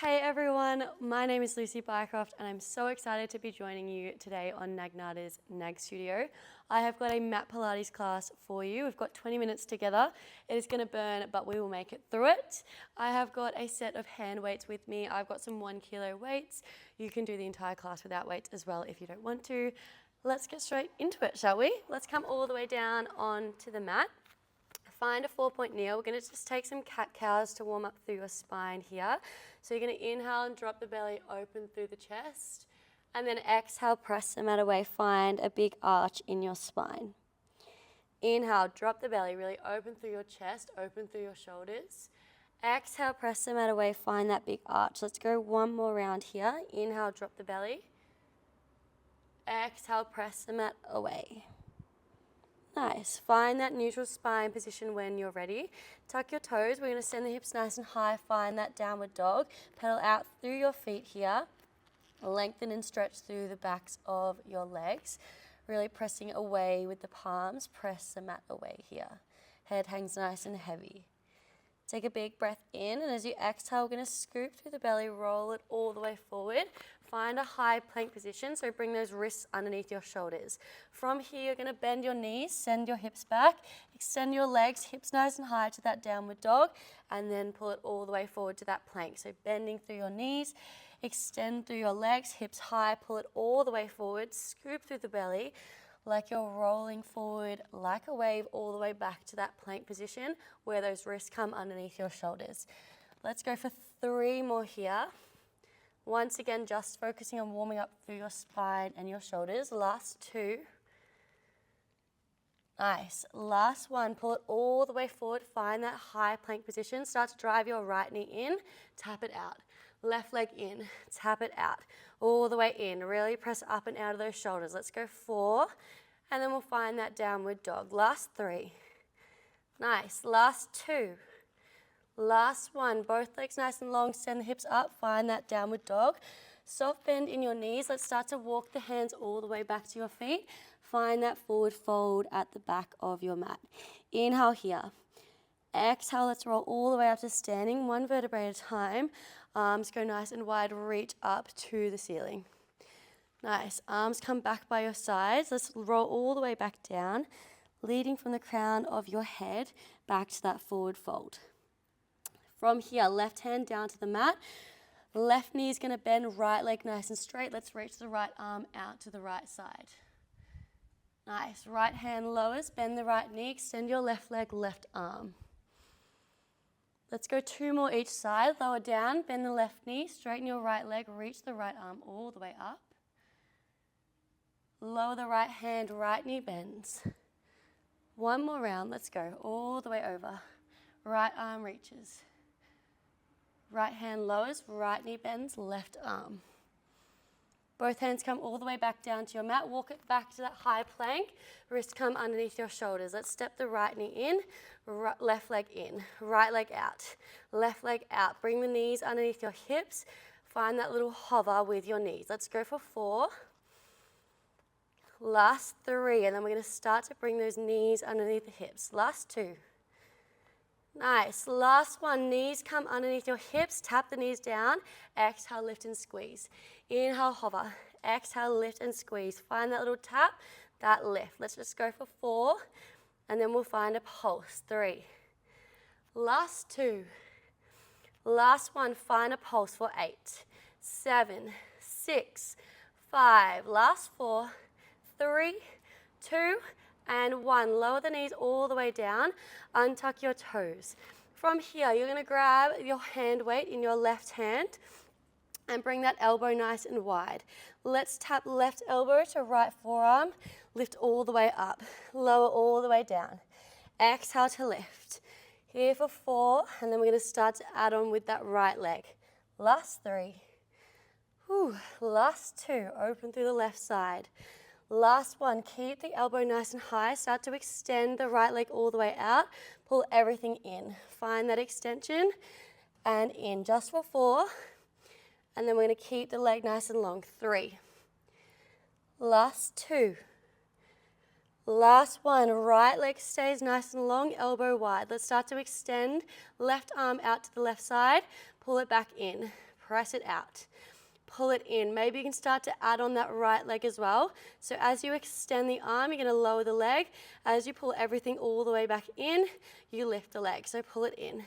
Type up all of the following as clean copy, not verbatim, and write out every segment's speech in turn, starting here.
Hey everyone, my name is Lucy Bycroft and I'm so excited to be joining you today on Nagnata's Nag Studio. I have got a mat Pilates class for you. We've got 20 minutes together. It is going to burn, but we will make it through it. I have got a set of hand weights with me. I've got some 1 kilo weights. You can do the entire class without weights as well if you don't want to. Let's get straight into it, shall we? Let's come all the way down onto the mat. Find a 4-point kneel. We're going to just take some cat-cows to warm up through your spine here. So you're going to inhale and drop the belly open through the chest. And then exhale, press the mat away. Find a big arch in your spine. Inhale, drop the belly, really open through your chest, open through your shoulders. Exhale, press the mat away. Find that big arch. Let's go one more round here. Inhale, drop the belly. Exhale, press the mat away. Nice. Find that neutral spine position when you're ready. Tuck your toes. We're going to send the hips nice and high. Find that downward dog. Pedal out through your feet here. Lengthen and stretch through the backs of your legs. Really pressing away with the palms. Press the mat away here. Head hangs nice and heavy. Take a big breath in, and as you exhale, we're going to scoop through the belly, roll it all the way forward. Find a high plank position, so bring those wrists underneath your shoulders. From here, you're going to bend your knees, send your hips back, extend your legs, hips nice and high to that downward dog, and then pull it all the way forward to that plank. So bending through your knees, extend through your legs, hips high, pull it all the way forward, scoop through the belly, like you're rolling forward like a wave all the way back to that plank position where those wrists come underneath your shoulders. Let's go for 3 more here. Once again, just focusing on warming up through your spine and your shoulders. Last 2. Nice. Last 1. Pull it all the way forward. Find that high plank position. Start to drive your right knee in. Tap it out. Left leg in. Tap it out. All the way in. Really press up and out of those shoulders. Let's go 4. And then we'll find that downward dog. Last 3. Nice. Last 2. Last 1. Both legs nice and long. Send the hips up. Find that downward dog. Soft bend in your knees. Let's start to walk the hands all the way back to your feet. Find that forward fold at the back of your mat. Inhale here. Exhale. Let's roll all the way up to standing. 1 vertebrae at a time. Arms go nice and wide. Reach up to the ceiling. Nice. Arms come back by your sides. Let's roll all the way back down, leading from the crown of your head back to that forward fold. From here, left hand down to the mat. Left knee is going to bend, right leg nice and straight. Let's reach the right arm out to the right side. Nice. Right hand lowers, bend the right knee, extend your left leg, left arm. Let's go 2 more each side. Lower down, bend the left knee, straighten your right leg, reach the right arm all the way up. Lower the right hand, right knee bends. 1 more round, let's go, all the way over. Right arm reaches. Right hand lowers, right knee bends, left arm. Both hands come all the way back down to your mat. Walk it back to that high plank. Wrists come underneath your shoulders. Let's step the right knee in, left leg in, right leg out, left leg out. Bring the knees underneath your hips. Find that little hover with your knees. Let's go for 4. Last 3, and then we're going to start to bring those knees underneath the hips. Last 2. Nice. Last 1, knees come underneath your hips. Tap the knees down. Exhale, lift and squeeze. Inhale, hover. Exhale, lift and squeeze. Find that little tap, that lift. Let's just go for 4, and then we'll find a pulse. 3. Last 2. Last 1, find a pulse for 8, 7, 6, 5. Last 4. 3, 2, and 1. Lower the knees all the way down. Untuck your toes. From here, you're going to grab your hand weight in your left hand and bring that elbow nice and wide. Let's tap left elbow to right forearm. Lift all the way up. Lower all the way down. Exhale to lift. Here for 4, and then we're going to start to add on with that right leg. Last 3. Last 2. Open through the left side. Last 1, keep the elbow nice and high. Start to extend the right leg all the way out. Pull everything in. Find that extension and in. Just for 4. And then we're going to keep the leg nice and long. 3. Last 2. Last 1, right leg stays nice and long, elbow wide. Let's start to extend left arm out to the left side. Pull it back in. press it out. Pull it in. Maybe you can start to add on that right leg as well. So as you extend the arm, you're going to lower the leg. As you pull everything all the way back in, you lift the leg. So pull it in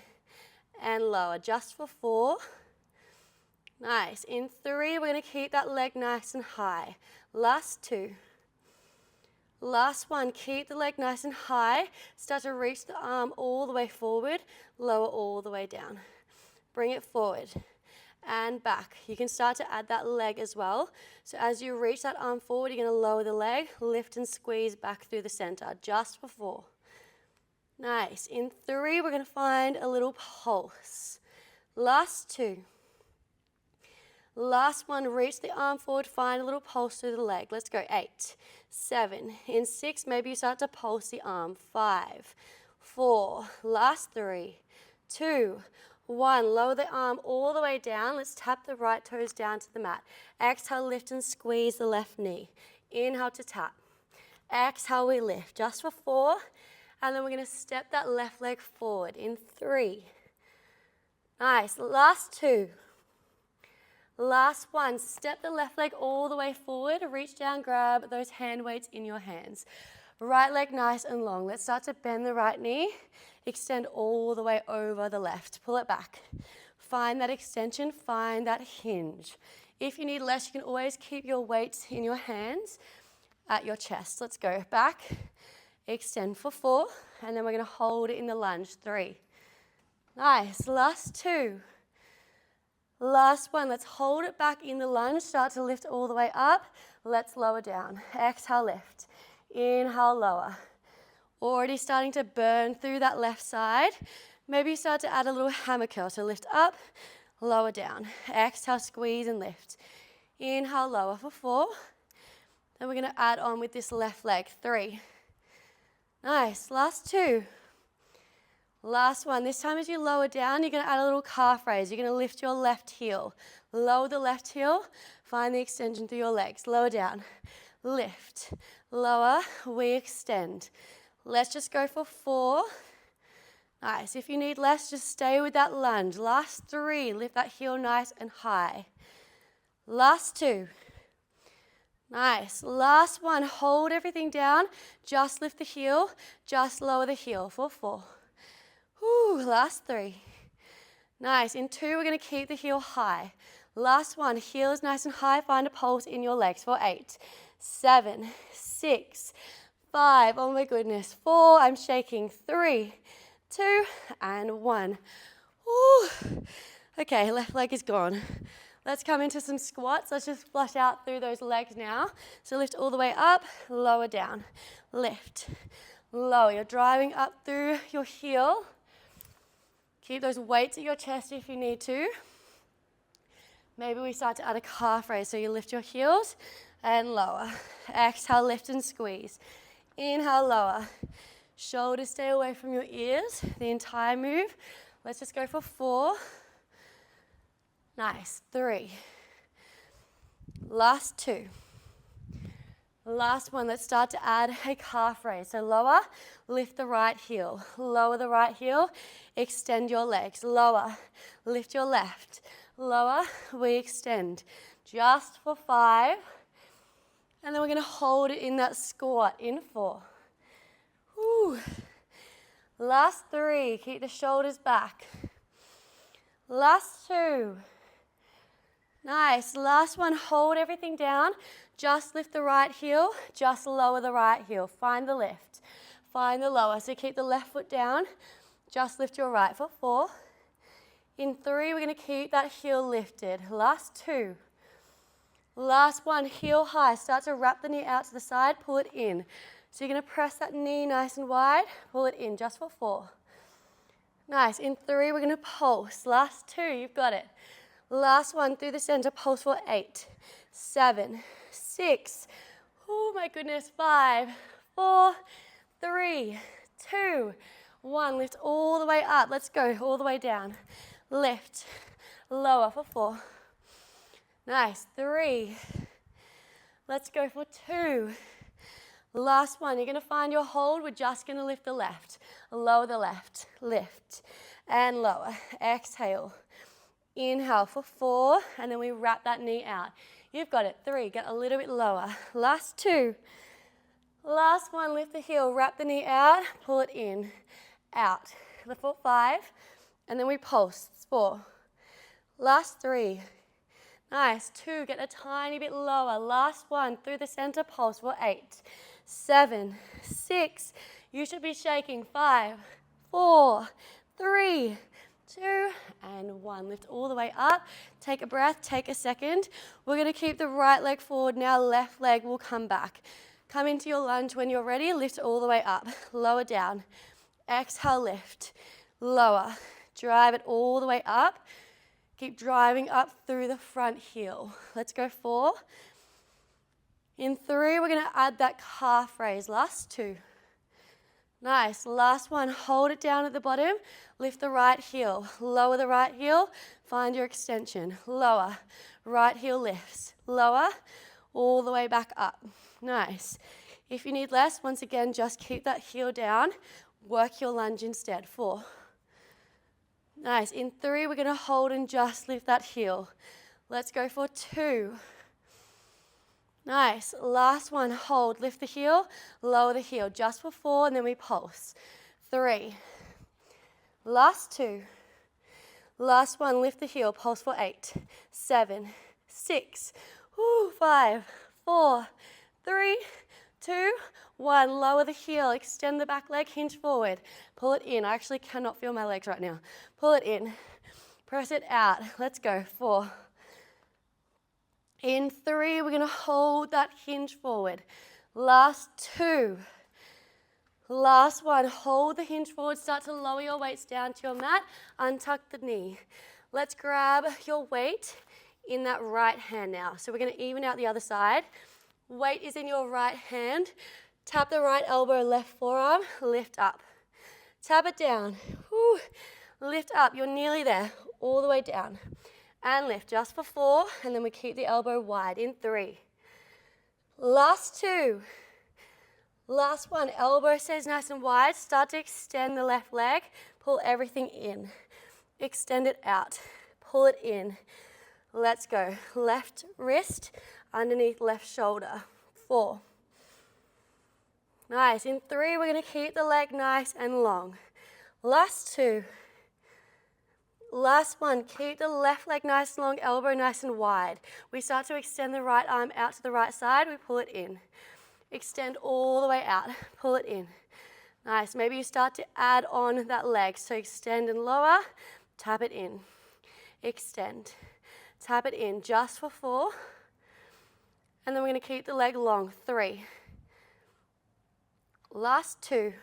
and lower, just for 4. Nice. In 3, we're going to keep that leg nice and high. Last 2. Last 1, keep the leg nice and high. Start to reach the arm all the way forward, lower all the way down. Bring it forward and back. You can start to add that leg as well. So as you reach that arm forward, you're going to lower the leg, lift and squeeze back through the center, just for 4. Nice. In 3, we're going to find a little pulse. Last 2. Last 1, reach the arm forward, find a little pulse through the leg. Let's go. 8, 7. In 6, maybe you start to pulse the arm. 5, 4. Last 3, 2, 1. Lower the arm all the way down. Let's tap the right toes down to the mat. Exhale, lift and squeeze the left knee. Inhale to tap. Exhale, we lift. Just for 4. And then we're going to step that left leg forward in 3. Nice. Last 2. Last 1. Step the left leg all the way forward. Reach down, grab those hand weights in your hands. Right leg nice and long. Let's start to bend the right knee. Extend all the way over the left. Pull it back. Find that extension. Find that hinge. If you need less, you can always keep your weights in your hands at your chest. Let's go. Back. Extend for 4. And then we're going to hold it in the lunge. 3. Nice. Last 2. Last 1. Let's hold it back in the lunge. Start to lift all the way up. Let's lower down. Exhale, lift. Inhale, lower. Already starting to burn through that left side. Maybe you start to add a little hammer curl. So lift up, lower down. Exhale, squeeze and lift. Inhale, lower for 4. Then we're going to add on with this left leg. 3. Nice. Last 2. Last 1. This time as you lower down, you're going to add a little calf raise. You're going to lift your left heel. Lower the left heel. Find the extension through your legs. Lower down. Lift. Lower. We extend. Let's just go for 4. Nice. If you need less, just stay with that lunge. Last 3. Lift that heel nice and high. Last 2. Nice. Last 1. Hold everything down. Just lift the heel. Just lower the heel for 4. Whew. Last 3. Nice. In 2, we're going to keep the heel high. Last 1. Heel is nice and high. Find a pulse in your legs for 8, 7, 6, 5. Oh my goodness. 4. I'm shaking. 3, 2, and 1. Woo. Okay, left leg is gone. Let's come into some squats. Let's just flush out through those legs now. So lift all the way up, lower down. Lift, lower. You're driving up through your heel. Keep those weights at your chest if you need to. Maybe we start to add a calf raise. So you lift your heels and lower. Exhale, lift and squeeze. Inhale, lower. Shoulders stay away from your ears the entire move. Let's just go for 4. Nice. 3. Last 2. Last 1. Let's start to add a calf raise. So lower, lift the right heel. Lower the right heel. Extend your legs. Lower, lift your left. Lower, we extend. Just for 5. And then we're going to hold it in that squat in 4. Whew. Last 3. Keep the shoulders back. Last 2. Nice. Last 1. Hold everything down. Just lift the right heel. Just lower the right heel. Find the lift. Find the lower. So keep the left foot down. Just lift your right for 4. In 3, we're going to keep that heel lifted. Last 2. Last 1. Heel high. Start to wrap the knee out to the side. Pull it in. So you're going to press that knee nice and wide. Pull it in just for 4. Nice. In 3, we're going to pulse. Last 2. You've got it. Last 1 through the center. Pulse for 8, 7, 6. Oh my goodness. 5, 4, 3, 2, 1. Lift all the way up. Let's go all the way down. Lift. Lower for 4. Nice. 3. Let's go for 2. Last 1. You're going to find your hold. We're just going to lift the left. Lower the left. Lift. And lower. Exhale. Inhale for 4, and then we wrap that knee out. You've got it. 3, get a little bit lower. Last 2. Last 1, lift the heel, wrap the knee out, pull it in, out. The foot 5, and then we pulse. 4. Last 3. Nice. 2, get a tiny bit lower. Last 1, through the center, pulse for 8, 7, 6. You should be shaking. 5, 4, 3, 2, and 1. Lift all the way up. Take a breath. Take a second. We're going to keep the right leg forward now. Left leg will come back. Come into your lunge when you're ready. Lift all the way up. Lower down. Exhale, lift. Lower. Drive it all the way up. Keep driving up through the front heel. Let's go 4. In 3, we're going to add that calf raise. Last 2. Nice. Last 1. Hold it down at the bottom. Lift the right heel. Lower the right heel. Find your extension. Lower. Right heel lifts. Lower. All the way back up. Nice. If you need less, once again, just keep that heel down. Work your lunge instead. 4. Nice. In 3, we're going to hold and just lift that heel. Let's go for 2. Nice. Last 1. Hold. Lift the heel. Lower the heel. Just for 4, and then we pulse. 3. Last 2. Last 1. Lift the heel. Pulse for 8, 7, 6. 5, 4, 3, 2, 1. Lower the heel. Extend the back leg. Hinge forward. Pull it in. I actually cannot feel my legs right now. Pull it in. Press it out. Let's go. 4. In 3, we're going to hold that hinge forward. Last 2. Last 1. Hold the hinge forward. Start to lower your weights down to your mat. Untuck the knee. Let's grab your weight in that right hand now. So we're going to even out the other side. Weight is in your right hand. Tap the right elbow, left forearm, lift up. Tap it down. Whew. Lift up. You're nearly there. All the way down. And lift just for 4, and then we keep the elbow wide in 3. Last 2. Last 1. Elbow stays nice and wide. Start to extend the left leg. Pull everything in. Extend it out. Pull it in. Let's go. Left wrist underneath left shoulder. 4. Nice. In 3, we're going to keep the leg nice and long. Last 2. Last 1. Keep the left leg nice and long, elbow nice and wide. We start to extend the right arm out to the right side. We pull it in. Extend all the way out. Pull it in. Nice. Maybe you start to add on that leg. So extend and lower. Tap it in. Extend. Tap it in just for 4. And then we're going to keep the leg long. 3. Last 2.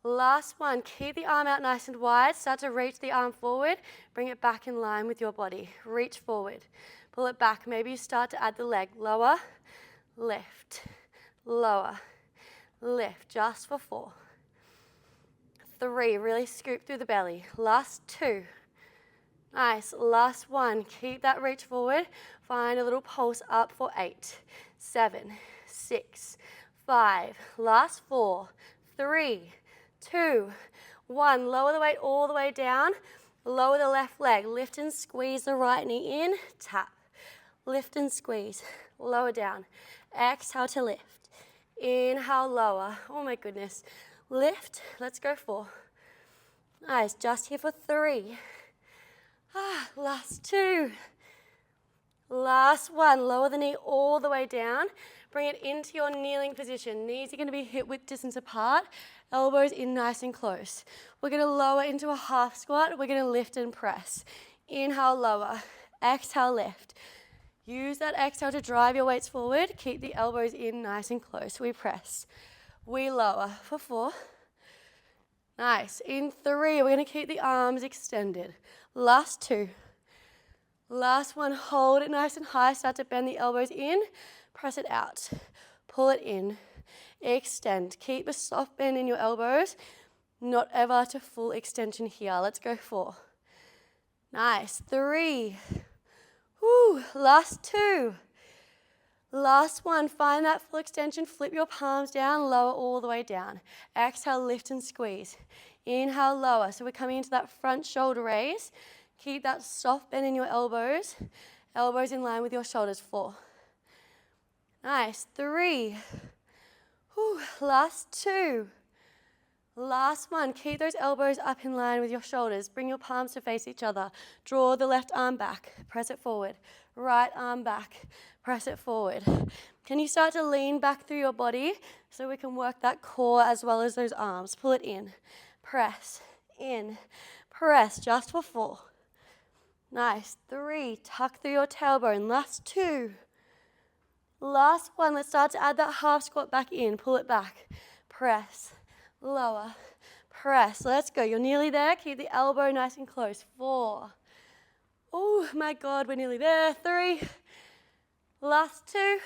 Last 1. Keep the arm out nice and wide. Start to reach the arm forward. Bring it back in line with your body. Reach forward. Pull it back. Maybe you start to add the leg. Lower, lift, lower, lift. Just for 4. 3. Really scoop through the belly. Last 2. Nice. Last 1. Keep that reach forward. Find a little pulse up for 8, 7, 6, 5. Last 4, 3, 2, 1. Lower the weight all the way down. Lower the left leg. Lift and squeeze the right knee in. Tap. Lift and squeeze. Lower down. Exhale to lift. Inhale, lower. Oh my goodness. Lift. Let's go 4. Nice. Just here for 3. Last 2. Last 1. Lower the knee all the way down. Bring it into your kneeling position. Knees are going to be hip width distance apart. Elbows in nice and close. We're going to lower into a half squat. We're going to lift and press. Inhale, lower. Exhale, lift. Use that exhale to drive your weights forward. Keep the elbows in nice and close. We press. We lower for 4. Nice. In 3, we're going to keep the arms extended. Last 2. Last 1. Hold it nice and high. Start to bend the elbows in. Press it out. Pull it in. Extend. Keep a soft bend in your elbows. Not ever to full extension here. Let's go 4. Nice. 3. Woo. Last 2. Last 1. Find that full extension. Flip your palms down. Lower all the way down. Exhale, lift and squeeze. Inhale, lower. So we're coming into that front shoulder raise. Keep that soft bend in your elbows. Elbows in line with your shoulders. 4. Nice. 3. Whew. Last 2. Last 1. Keep those elbows up in line with your shoulders. Bring your palms to face each other. Draw the left arm back. Press it forward. Right arm back. Press it forward. Can you start to lean back through your body so we can work that core as well as those arms? Pull it in. Press. In. Press. Just for 4. Nice. 3. Tuck through your tailbone. Last 2. Last 1. Let's start to add that half squat back in. Pull it back. Press. Lower. Press. Let's go. You're nearly there. Keep the elbow nice and close. 4. Oh my God, we're nearly there. 3. Last 2.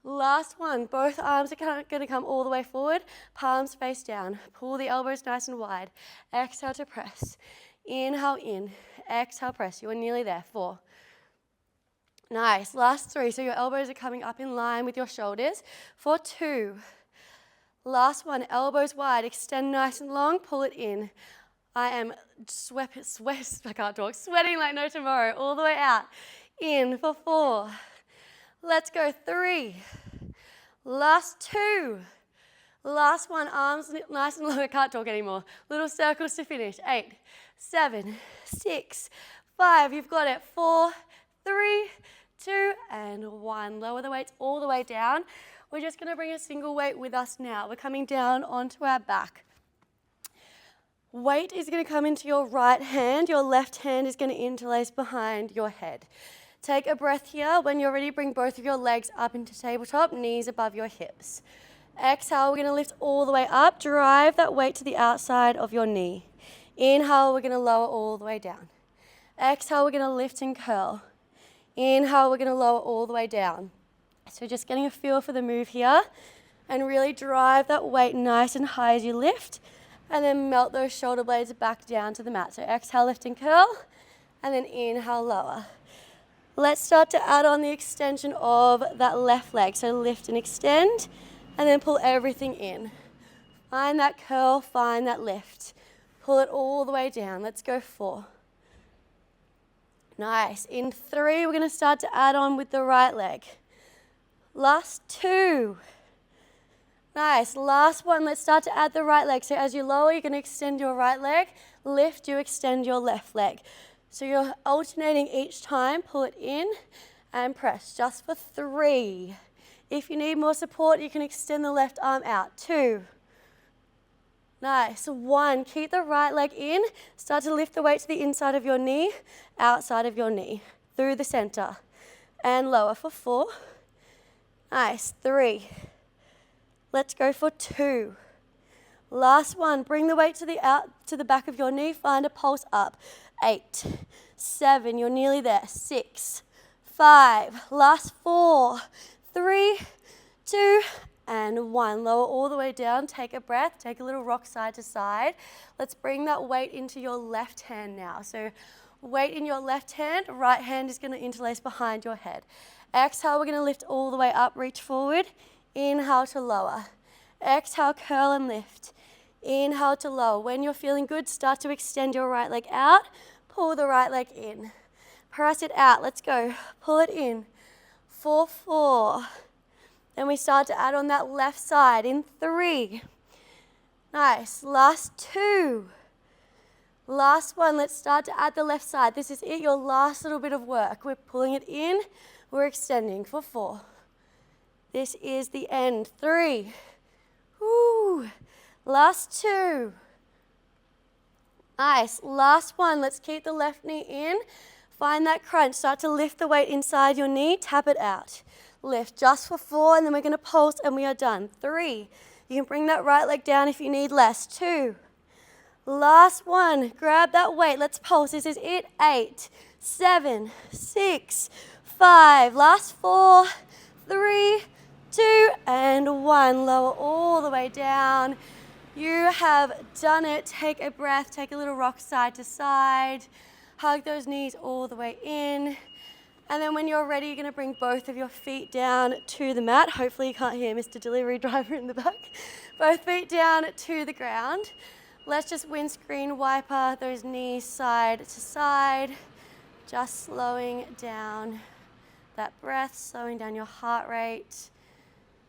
Last 1. Both arms are going to come all the way forward. Palms face down. Pull the elbows nice and wide. Exhale to press. Inhale in. Exhale, press. You are nearly there. 4. Nice. Last 3. So your elbows are coming up in line with your shoulders. For 2. Last 1. Elbows wide. Extend nice and long. Pull it in. I am sweating like no tomorrow. All the way out. In for 4. Let's go. 3. Last 2. Last 1. Arms nice and long. I can't talk anymore. Little circles to finish. 8, 7, 6, 5. You've got it. 4, 3, 2, and 1. Lower the weights all the way down. We're just going to bring a single weight with us now. We're coming down onto our back. Weight is going to come into your right hand. Your left hand is going to interlace behind your head. Take a breath here. When you're ready, bring both of your legs up into tabletop, knees above your hips. Exhale, we're going to lift all the way up. Drive that weight to the outside of your knee. Inhale, we're going to lower all the way down. Exhale, we're going to lift and curl. Inhale, we're going to lower all the way down. So just getting a feel for the move here and really drive that weight nice and high as you lift, and then melt those shoulder blades back down to the mat. So exhale, lift and curl, and then inhale, lower. Let's start to add on the extension of that left leg. So lift and extend, and then pull everything in. Find that curl, find that lift. Pull it all the way down. Let's go. 4. Nice. In 3, we're going to start to add on with the right leg. Last 2. Nice. Last 1. Let's start to add the right leg. So as you lower, you're going to extend your right leg. Lift, you extend your left leg. So you're alternating each time. Pull it in and press. Just for 3. If you need more support, you can extend the left arm out. 2. Nice. 1. Keep the right leg in. Start to lift the weight to the inside of your knee, outside of your knee, through the center. And lower for 4. Nice. 3. Let's go for 2. Last 1. Bring the weight to the back of your knee. Find a pulse up. 8, 7. You're nearly there. 6, 5. Last 4, 3, 2, and 1. Lower all the way down. Take a breath. Take a little rock side to side. Let's bring that weight into your left hand now. So weight in your left hand. Right hand is going to interlace behind your head. Exhale, we're going to lift all the way up, reach forward. Inhale to lower. Exhale, curl and lift. Inhale to lower. When you're feeling good, start to extend your right leg out. Pull the right leg in. Press it out. Let's go. Pull it in. 4, 4. Then we start to add on that left side in 3. Nice. Last 2. Last 1. Let's start to add the left side. This is it, your last little bit of work. We're pulling it in. We're extending for 4. This is the end. 3. Woo. Last 2. Nice. Last 1. Let's keep the left knee in. Find that crunch. Start to lift the weight inside your knee. Tap it out. Lift just for 4, and then we're going to pulse, and we are done. 3. You can bring that right leg down if you need less. 2. Last 1. Grab that weight. Let's pulse. This is it. 8, 7, 6, 5. Last 4, 3, 2, and 1. Lower all the way down. You have done it. Take a breath. Take a little rock side to side. Hug those knees all the way in. And then when you're ready, you're going to bring both of your feet down to the mat. Hopefully you can't hear Mr. Delivery Driver in the back. Both feet down to the ground. Let's just windscreen wiper those knees side to side, just slowing down that breath, slowing down your heart rate,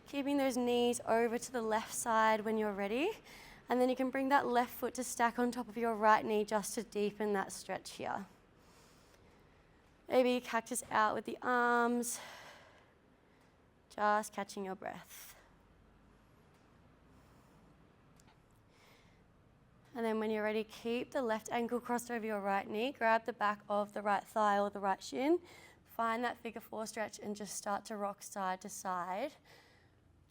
keeping those knees over to the left side when you're ready. And then you can bring that left foot to stack on top of your right knee just to deepen that stretch here. Maybe cactus out with the arms, just catching your breath. And then when you're ready, keep the left ankle crossed over your right knee, grab the back of the right thigh or the right shin, find that figure four stretch and just start to rock side to side,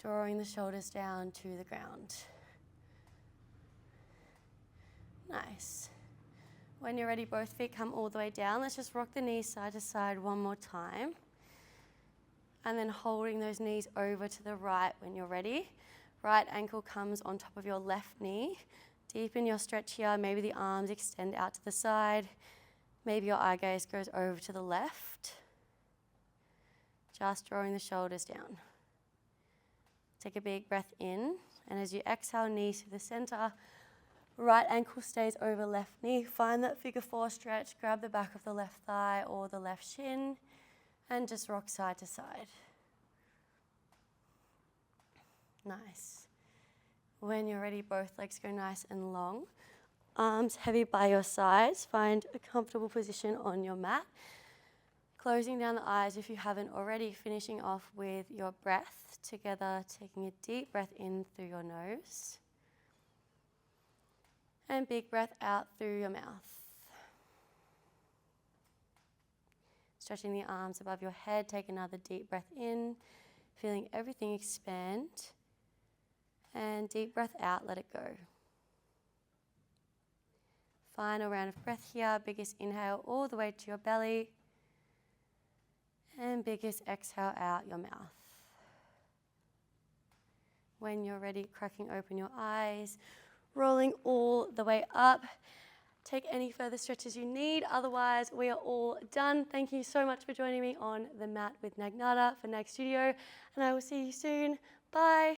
drawing the shoulders down to the ground. Nice. When you're ready, both feet come all the way down. Let's just rock the knees side to side one more time. And then holding those knees over to the right when you're ready. Right ankle comes on top of your left knee. Deepen your stretch here. Maybe the arms extend out to the side. Maybe your eye gaze goes over to the left. Just drawing the shoulders down. Take a big breath in. And as you exhale, knees to the center. Right ankle stays over left knee. Find that figure four stretch. Grab the back of the left thigh or the left shin. And just rock side to side. Nice. When you're ready, both legs go nice and long. Arms heavy by your sides. Find a comfortable position on your mat. Closing down the eyes if you haven't already. Finishing off with your breath together. Taking a deep breath in through your nose. And big breath out through your mouth. Stretching the arms above your head. Take another deep breath in. Feeling everything expand. And deep breath out, let it go. Final round of breath here. Biggest inhale all the way to your belly. And biggest exhale out your mouth. When you're ready, cracking open your eyes. Rolling all the way up. Take any further stretches you need. Otherwise, we are all done. Thank you so much for joining me on the mat with Nagnata for Nag Studio. And I will see you soon. Bye.